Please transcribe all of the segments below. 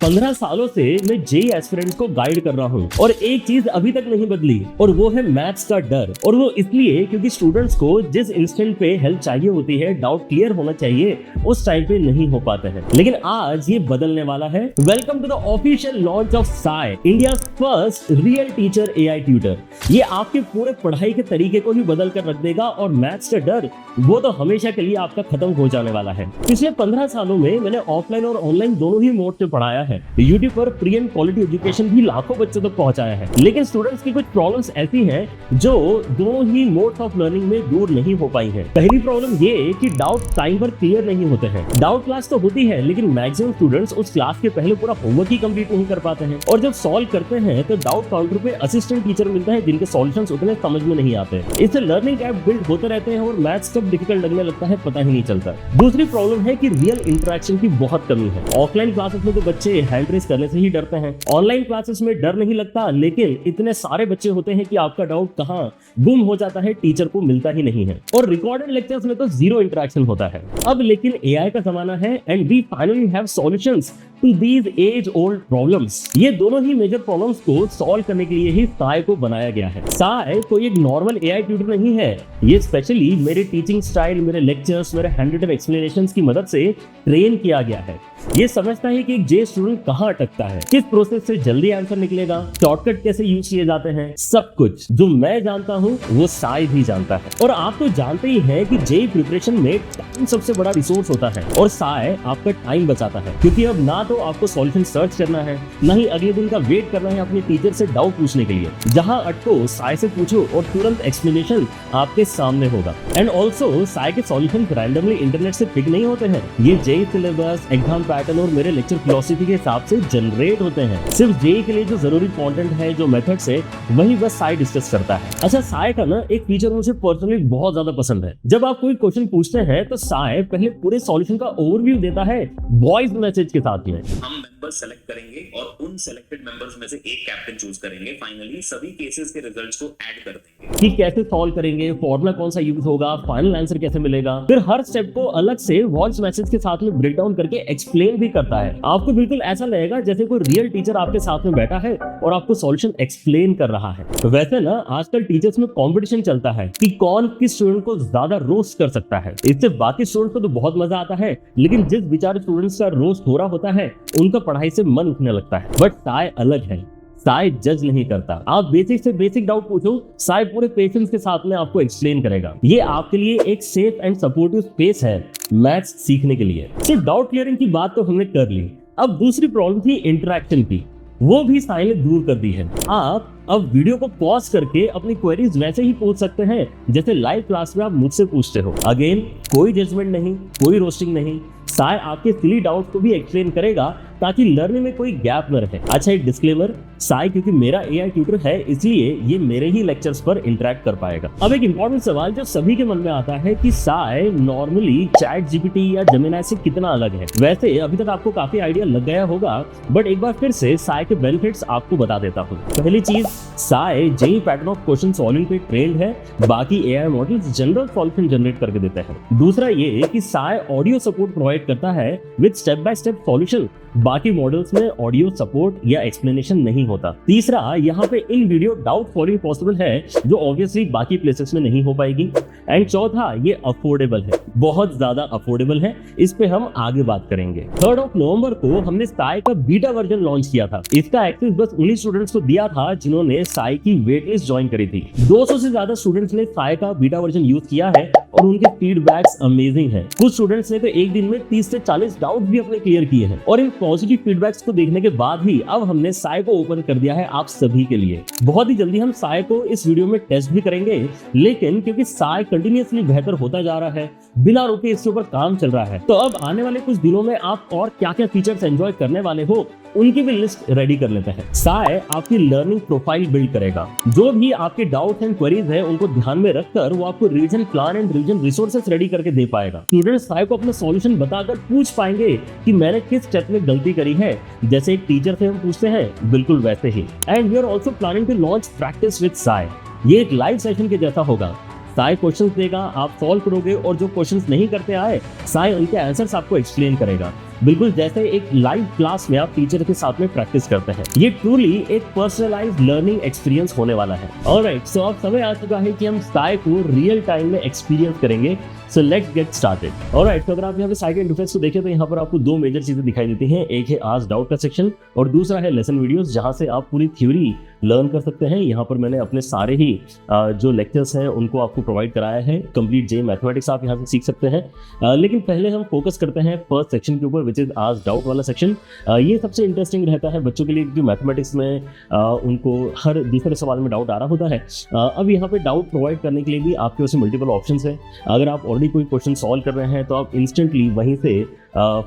15 सालों से मैं जेई एस्पिरेंट्स को गाइड कर रहा हूँ और एक चीज अभी तक नहीं बदली और वो है मैथ्स का डर। और वो इसलिए क्योंकि स्टूडेंट्स को जिस इंस्टेंट पे हेल्प चाहिए होती है, डाउट क्लियर होना चाहिए, उस टाइम पे नहीं हो पाते हैं। लेकिन आज ये बदलने वाला है। Welcome to the official launch of Sai, India first real teacher AI tutor. ये आपके पूरे पढ़ाई के तरीके को ही बदल कर रख देगा और मैथ्स का डर वो तो हमेशा के लिए आपका खत्म हो जाने वाला है। पिछले 15 सालों में मैंने ऑफलाइन और ऑनलाइन दोनों ही मोड से पढ़ाया है। YouTube पर फ्री एंड क्वालिटी एजुकेशन भी लाखों बच्चों तक पहुंचाया है। लेकिन स्टूडेंट्स की कुछ प्रॉब्लम्स ऐसी हैं जो दोनों ही मोड्स ऑफ लर्निंग में दूर नहीं हो पाई हैं। पहली प्रॉब्लम ये कि डाउट टाइम पर क्लियर नहीं होते हैं। डाउट क्लास तो होती है लेकिन मैक्सिमम स्टूडेंट्स उस क्लास के पहले पूरा होमवर्क ही कंप्लीट नहीं कर पाते हैं और जब सॉल्व करते हैं तो डाउट काउंटर पे असिस्टेंट टीचर मिलता है जिनके सॉल्यूशंस उतने समझ में नहीं आते। इससे लर्निंग गैप बिल्ड होते रहते हैं और मैथ्स कब डिफिकल्ट लगने लगता है पता ही नहीं चलता। दूसरी प्रॉब्लम है कि रियल इंटरेक्शन की बहुत कमी है। ऑफलाइन क्लासेस में तो बच्चे हैंड रेस करने से ही डरते हैं। ऑनलाइन क्लासेस में डर नहीं लगता लेकिन इतने सारे बच्चे होते हैं कि आपका डाउट कहाँ गुम हो जाता है, टीचर को मिलता ही नहीं है। और रिकॉर्डेड लेक्चर्स में तो जीरो इंटरेक्शन होता है। अब लेकिन एआई का जमाना है and we finally have solutions to these age old problems. ये दोनों ही मेजर प्रॉब्लम्स को सॉल्व करने के लिए ही साई को बनाया गया है। साई कोई एक नॉर्मल एआई ट्यूटर नहीं है। ये स्पेशली मेरे टीचिंग स्टाइल, मेरे लेक्चर्स, मेरे हैंड रिटन एक्सप्लेनेशंस की मदद से ट्रेन किया गया है। ये समझता है कि एक जे स्टूडेंट कहाँ अटकता है, किस प्रोसेस से जल्दी आंसर निकलेगा, शॉर्टकट कैसे यूज किए जाते हैं, सब कुछ जो मैं जानता हूँ वो साई भी जानता है। और आप तो जानते ही हैं कि जेई प्रिपरेशन में टाइम सबसे बड़ा रिसोर्स होता है और साई आपका टाइम बचाता है क्योंकि अब ना तो आपको सॉल्यूशन सर्च करना है, ना ही अगले दिन का वेट करना है अपने टीचर से डाउट पूछने के लिए। जहां अटको साई से पूछो और तुरंत एक्सप्लेनेशन आपके सामने होगा। एंड ऑल्सो साई के सॉल्यूशन रैंडमली इंटरनेट से पिक नहीं होते हैं। ये जेई सिलेबस, एग्जाम पैटर्न और मेरे लेक्चर फिलॉसफी के हिसाब से जनरेट होते हैं। सिर्फ जेई के लिए जो जरूरी कंटेंट है, जो मेथड्स है, वही बस साई डिस्कस करता है। अच्छा, साई का ना एक फीचर मुझे पर्सनली बहुत ज्यादा पसंद है। जब आप कोई क्वेश्चन पूछते हैं तो साई पहले पूरे सॉल्यूशन का ओवरव्यू देता है वॉइस मैसेज के साथ में। हम मेंबर सेलेक्ट करेंगे और उन सेलेक्टेड मेंबर्स में से एक कैप्टन चूज करेंगे। फाइनली सभी केसेस के रिजल्ट्स को ऐड कर देंगे कि कैसे सॉल्व करेंगे, फॉर्मूला कौन सा यूज होगा, फाइनल आंसर कैसे मिलेगा। फिर हर स्टेप को अलग से वॉइस मैसेज के साथ में ब्रेक डाउन करके एक्सप्लेन भी करता है। आपको बिल्कुल ऐसा लगेगा जैसे कोई रियल टीचर आपके साथ में बैठा है और आपको सॉल्यूशन एक्सप्लेन कर रहा है। तो वैसे ना आजकल टीचर्स में कंपटीशन चलता है कि कौन किस स्टूडेंट को ज्यादा रोस्ट कर सकता है। इससे बाकी स्टूडेंट्स को तो बहुत मजा आता है लेकिन जिस बेचारे स्टूडेंट्स का रोस्ट हो रहा होता है उनका पढ़ाई से मन उठने लगता है। बट साई अलग है, साई जज नहीं करता। आप बेसिक से बेसिक डाउट पूछो, साई पूरे पेशेंस के साथ में आपको एक्सप्लेन करेगा। ये आपके लिए एक सेफ एंड सपोर्टिव स्पेस है मैथ्स सीखने के लिए। सिर्फ डाउट क्लियरिंग की बात तो हमने कर ली। अब दूसरी प्रॉब्लम थी इंटरेक्शन की, वो भी साई ने दूर कर दी है। आप अब वीडियो को पॉज करके अपनी क्वेरीज वैसे ही पूछ सकते हैं जैसे लाइव क्लास में आप मुझसे पूछते हो। अगेन कोई जजमेंट नहीं, कोई रोस्टिंग नहीं। साई आपके सिली डाउट को भी एक्सप्लेन करेगा ताकि लर्निंग में कोई गैप न रहे। अच्छा, एक डिस्क्लेमर, साई क्योंकि मेरा एआई ट्यूटर है इसलिए ये मेरे ही लेक्चर्स पर इंटरेक्ट कर पाएगा। अब एक इंपॉर्टेंट सवाल जो सभी के मन में आता है कि साई नॉर्मली चैट जीपीटी या जेमिनी से कितना अलग है। वैसे अभी तक आपको काफी आइडिया लग गया होगा बट एक बार फिर से साई के बेनिफिट्स आपको बता देता हूँ। पहली चीज, Sai JEE pattern of question solving पे ट्रेंड है, बाकी AI models general solution generate करके देते हैं। दूसरा ये कि साई ऑडियो सपोर्ट प्रोवाइड करता है with step by step solution, बाकी मॉडल्स में ऑडियो सपोर्ट या एक्सप्लेनेशन नहीं होता। तीसरा, यहाँ पे इन वीडियो डाउट सॉल्विंग पॉसिबल है जो ऑब्वियसली बाकी प्लेसेस में नहीं हो पाएगी। एंड चौथा, ये अफोर्डेबल है, बहुत ज्यादा अफोर्डेबल है। इस पे हम आगे बात करेंगे। 3 नवंबर को हमने साई का बीटा वर्जन लॉन्च किया था। इसका एक्सेस बस उन्हीं स्टूडेंट्स को दिया था जिन्होंने साई की वेट लिस्ट ज्वाइन करी थी। 200 से ज्यादा स्टूडेंट्स ने साई का बीटा वर्जन यूज किया है और उनके फीडबैक्स अमेजिंग है। कुछ स्टूडेंट्स ने तो एक दिन में 30 से 40 डाउट भी अपने क्लियर किए हैं। और इन पॉजिटिव फीडबैक्स को देखने के बाद ही अब हमने साई को ओपन कर दिया है आप सभी के लिए। बहुत ही जल्दी हम साई को इस वीडियो में टेस्ट भी करेंगे लेकिन क्योंकि साई कंटिन्यूअसली बेहतर होता जा रहा है, बिना रुके इसके ऊपर काम चल रहा है, तो अब आने वाले कुछ दिनों में आप और क्या क्या फीचर्स एंजॉय करने वाले हो उनकी भी लिस्ट रेडी कर लेते हैं। साई आपकी लर्निंग प्रोफाइल बिल्ड करेगा। जो भी आपके डाउट्स एंड क्वेरीज है उनको ध्यान में रखकर वो आपको revision plan and revision resources ready करके दे पाएगा। स्टूडेंट्स साई को अपना सॉल्यूशन बताकर पूछ पाएंगे कि मैंने किस स्टेप में गलती करी है, जैसे एक टीचर से हम पूछते हैं बिल्कुल वैसे ही। And we are also planning to launch practice with Sai. ये एक लाइव सेशन के जैसा होगा। साई क्वेश्चंस देगा, आप सॉल्व करोगे और जो क्वेश्चंस नहीं करते आए साई उनके आंसर्स आपको एक्सप्लेन करेगा। बिल्कुल जैसे एक लाइव क्लास में आप टीचर के साथ में प्रैक्टिस करते हैं। ये ट्रूली एक पर्सनलाइज्ड लर्निंग एक्सपीरियंस होने वाला है। ऑलराइट, सो अब समय आ चुका है कि हम साई को रियल टाइम में एक्सपीरियंस करेंगे। So let's get started. Alright, तो अगर आप यहाँ पे साई के इंटरफेस को देखें तो यहाँ पर आपको दो मेजर चीजें दिखाई देती हैं। एक है आज डाउट का सेक्शन और दूसरा है लेसन वीडियोस, जहाँ से आप पूरी थ्योरी लर्न कर सकते हैं। यहाँ पर मैंने अपने सारे ही जो लेक्चर्स हैं उनको आपको प्रोवाइड कराया है। कंप्लीट जे मैथमेटिक्स आप यहाँ से सीख सकते हैं। लेकिन पहले हम फोकस करते हैं फर्स्ट सेक्शन के ऊपर, विच इज आज डाउट वाला सेक्शन। ये सबसे इंटरेस्टिंग रहता है बच्चों के लिए, क्योंकि मैथमेटिक्स में उनको हर दूसरे सवाल में डाउट आ रहा होता है। अब यहाँ पे डाउट प्रोवाइड करने के लिए भी आपके पास मल्टीपल ऑप्शंस हैं। अगर आप ऑलरेडी कोई क्वेश्चन सॉल्व कर रहे हैं तो आप इंस्टेंटली वहीं से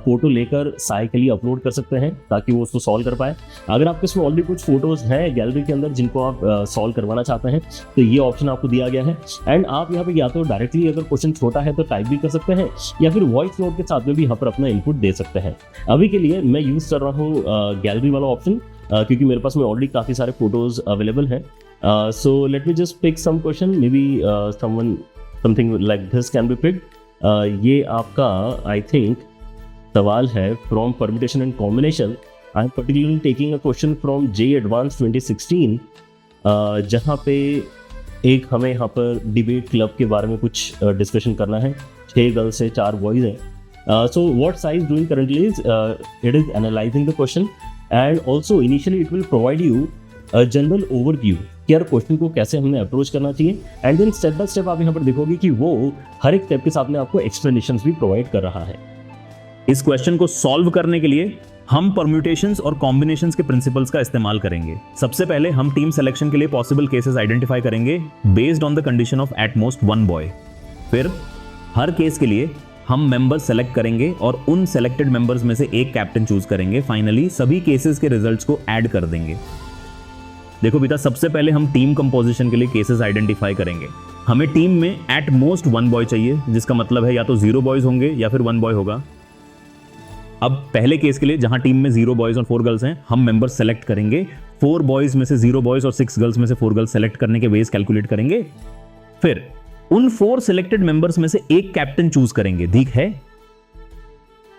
फोटो लेकर साई के लिए अपलोड कर सकते हैं ताकि वो उसको सॉल्व कर पाए। अगर आपके इसमें ऑलरेडी कुछ फोटोज हैं गैलरी के अंदर जिनको आप सॉल्व करवाना चाहते हैं तो ये ऑप्शन आपको दिया गया है। एंड आप यहाँ पे या तो डायरेक्टली अगर क्वेश्चन छोटा है तो टाइप भी कर सकते हैं या फिर वॉइस नोट के साथ में भी यहाँ पर अपना इनपुट दे सकते हैं। अभी के लिए मैं यूज कर रहा हूँ गैलरी वाला ऑप्शन क्योंकि मेरे पास में ऑलरेडी काफ़ी सारे फोटोज अवेलेबल हैं। So let me just pick some question, may be something like this can be picked. ये आपका आई थिंक सवाल है from permutation and combination. I am particularly taking a question from J advance 2016, जहाँ पे एक हमें यहाँ पर डिबेट क्लब के बारे में कुछ डिस्कशन करना है। 6 गर्ल्स है, 4 बॉयज हैं। So what Sai is doing currently is it is analysing the question and also initially it will provide you a general overview कि यार क्वेश्चन को कैसे हमने अप्रोच करना चाहिए। And then step by step आप यहाँ पर देखोगे कि वो हर एक स्टेप के साथ में आपको एक्सप्लेनेशंस भी प्रोवाइड कर रहा है। इस क्वेश्चन को सॉल्व करने के लिए हम परम्यूटेशंस और कॉम्बिनेशंस के प्रिंसिपल्स का इस्तेमाल करेंगे। सबसे पहले हम टीम सिलेक्शन के लिए पॉसिबल केसेस आइडेंटिफाई करेंगे based on the condition of at most 1 boy. फिर हर केस के लिए हम मेंबर्स सेलेक्ट करेंगे और उन सेलेक्टेड मेंबर्स में से एक कैप्टन चूज करेंगे। फाइनली सभी केसेस के रिजल्ट्स को ऐड कर देंगे। देखो बेटा, सबसे पहले हम टीम कंपोजिशन के लिए केसेस आइडेंटिफाई करेंगे। हमें टीम में एट मोस्ट 1 बॉय चाहिए, जिसका मतलब है या तो 0 बॉयज होंगे या फिर 1 बॉय होगा। अब पहले केस के लिए जहां टीम में 0 बॉयज और 4 गर्ल्स हैं, हम मेंबर्स सेलेक्ट करेंगे। 4 बॉयज में से 0 बॉयज और 6 गर्ल्स में से 4 गर्ल्स सेलेक्ट करने के वेज कैलकुलेट करेंगे। फिर उन 4 सिलेक्टेड मेंबर्स में से एक कैप्टन चूज करेंगे, ठीक है।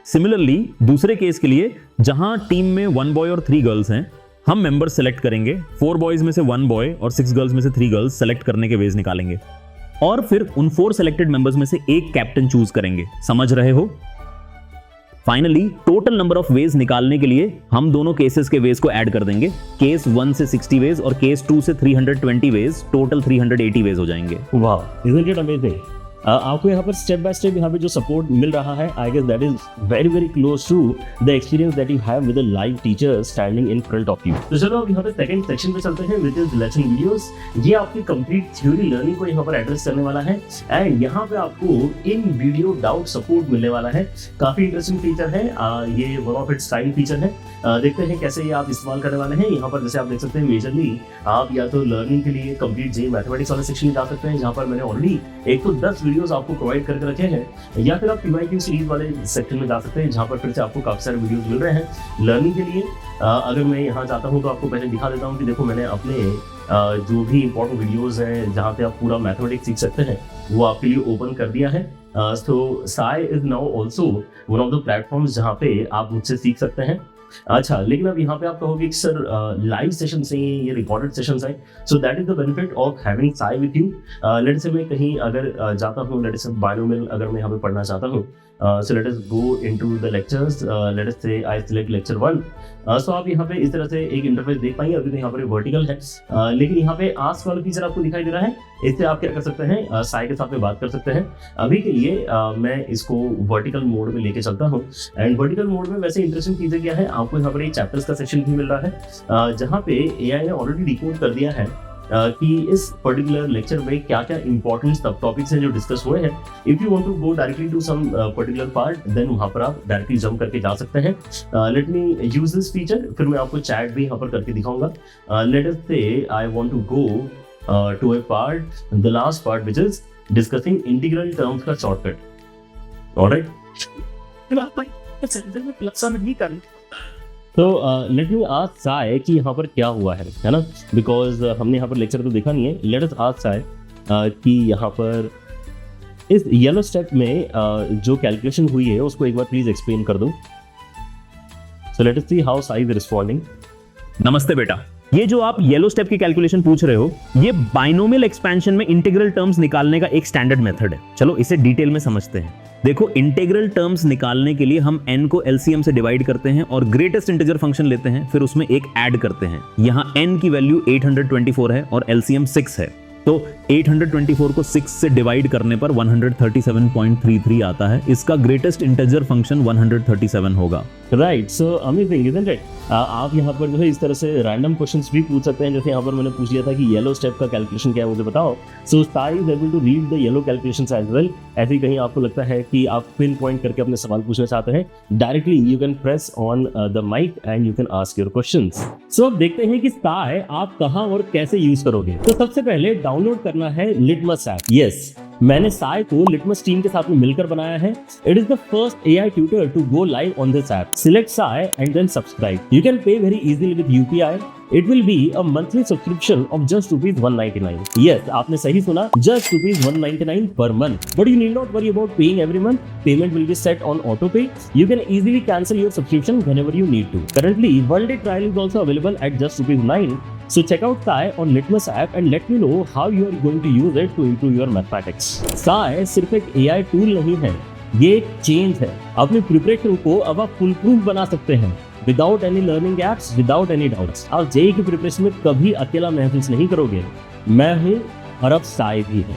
सिमिलरली दूसरे केस के लिए जहां टीम में 1 बॉय और 3 गर्ल्स हैं, हम मेंबर्स सेलेक्ट करेंगे। 4 बॉयज में से 1 बॉय और 6 गर्ल्स में से 3 गर्ल्स सेलेक्ट करने के वेज निकालेंगे और फिर उन 4 सिलेक्टेड मेंबर्स में से एक कैप्टन चूज करेंगे। समझ रहे हो? Finally total number of ways निकालने के लिए हम दोनों केसेस के वेज को ऐड कर देंगे। केस 1 से 60 वेज और केस 2 से 320 वेज, टोटल 380 वेज हो जाएंगे। वाह, इजंट इट अमेजिंग। आपको यहाँ पर स्टेप बाय स्टेप यहाँ पे जो सपोर्ट मिल रहा है, I guess that is very very close to the experience that you have with a live teacher standing in front of you. तो चलो अब यहाँ पे सेकंड सेक्शन पे चलते हैं, विच इज लेसन वीडियोस। ये आपकी कंप्लीट थ्योरी लर्निंग को यहाँ पर एड्रेस करने वाला है एंड यहाँ पे आपको इन वीडियो डाउट सपोर्ट मिलने वाला है। काफी इंटरेस्टिंग फीचर है ये, one of its time feature है। देखते हैं कैसे ये आप इस्तेमाल करने वाले हैं। यहाँ पर जैसे आप देख सकते हैं मेजरली आप या तो लर्निंग के लिए कंप्लीट जे मैथमेटिक्स वाले सेक्शन में जा सकते हैं, जहाँ पर मैंने ऑलरेडी 110 वीडियोस आपको प्रोवाइड करके रखे हैं, या फिर आप PYQ सीरीज वाले सेक्शन में जा सकते हैं, जहाँ पर फिर से आपको काफी सारे वीडियोस मिल रहे हैं लर्निंग के लिए। अगर मैं यहाँ जाता हूँ तो आपको पहले दिखा देता हूँ कि देखो मैंने अपने जो भी इंपॉर्टेंट वीडियोस हैं जहाँ पे आप पूरा मैथमेटिक्स सीख सकते हैं वो आपके लिए ओपन कर दिया है। So Sai is now also one of the platforms जहाँ पे आप मुझसे सीख सकते हैं। अच्छा, लेकिन अब यहाँ पे आप कहोगे कि सर लाइव सेशन से ये रिकॉर्डेड सेशंस हैं, so that is the benefit of having Sai with you. Let's say मैं कहीं अगर जाता हूँ, लेट्स से बायोमेल अगर मैं यहाँ पे पढ़ना चाहता हूँ, so let us go into the lectures. Let us say I select lecture 1. So आप यहाँ पे इस तरह से एक इंटरफेस देख पाएंगे। अभी तो यहाँ पर वर्टिकल है, लेकिन यहाँ पे आस्क वाला फीचर आपको दिखाई दे रहा है। इससे आप क्या कर सकते हैं, साई के साथ में बात कर सकते हैं। अभी के लिए मैं इसको वर्टिकल मोड में लेके चलता हूँ एंड वर्टिकल मोड में वैसे इंटरेस्टिंग चीज़ें क्या है, आपको यहाँ पर एक चैप्टर्स का सेक्शन भी मिल रहा है, जहाँ पे AI ने ऑलरेडी डिकोड कर दिया है कि इस पर्टिकुलर लेक्चर में क्या क्या इंपॉर्टेंट सब टॉपिक्स हैं जो डिस्कस हुए हैं। If you want to go directly to some particular part, then वहां पर आप डायरेक्टली जंप करके जा सकते हैं। Let me use this feature, फिर मैं आपको चैट भी यहाँ पर करके दिखाऊंगा। Let us say I want to go to a part, the last part which is discussing integral terms का शॉर्टकट। ऑलराइट, तो लेट मी आस्क साई कि यहाँ पर क्या हुआ है ना, बिकॉज हमने यहाँ पर लेक्चर तो देखा नहीं है। लेट अस आस्क साई कि यहाँ पर इस येलो स्टेप में जो कैलकुलेशन हुई है उसको एक बार प्लीज एक्सप्लेन कर दो। So let us see how Sai is responding. नमस्ते बेटा, ये जो आप येलो स्टेप की कैलकुलेशन पूछ रहे हो, ये बाइनोमियल एक्सपेंशन में इंटीग्रल टर्म्स निकालने का एक स्टैंडर्ड मेथड है। चलो इसे डिटेल में समझते हैं। देखो, इंटीग्रल टर्म्स निकालने के लिए हम n को LCM से डिवाइड करते हैं और ग्रेटेस्ट इंटीजर फंक्शन लेते हैं, फिर उसमें एक ऐड करते हैं। यहाँ n की वैल्यू 824 है और LCM 6 है, तो 824 को 6 से डिवाइड करने पर 137.33 आता है। इसका ग्रेटेस्ट इंटीजर फंक्शन 137 होगा। Right, so amazing isn't it. आप यहाँ पर जो है इस तरह से रैंडम क्वेश्चंस भी पूछ सकते हैं। जैसे यहाँ पर मैंने पूछ लिया था कि येलो स्टेप का कैलकुलेशन क्या है, मुझे बताओ। So Sai is able to read the yellow calculations as well. ऐसे ही कहीं आपको लगता है कि आप पिन पॉइंट करके अपने सवाल पूछना चाहते हैं, directly you can press on the mic and you can ask your questions. सो अब देखते हैं कि साई आप कहाँ और कैसे यूज करोगे। तो सबसे पहले डाउनलोड करना है लिटमस ऐप। यस, मैंने साई को लिटमस टीम के साथ में मिलकर बनाया है। It is the first AI tutor to go live on this app. Select Sai and then subscribe. You can pay very easily with UPI. It will be a monthly subscription of just ₹199. Yes, आपने सही सुना, just ₹199 per month. But you need not worry about paying every month. Payment will be set on auto pay. You can easily cancel your subscription whenever you need to. Currently, one-day trial is also available at just ₹9. So check out Sai on Litmus app and let me know how you are going to use it to improve your mathematics. Sai सिर्फ एक AI tool नहीं है, ये एक change है। अपनी preparation को अब आप फुल प्रूफ बना सकते हैं without any learning apps, without any doubts. आप जेईई की प्रिपरेशन में कभी अकेला महसूस नहीं करोगे। मैं हूं और अब साई भी है।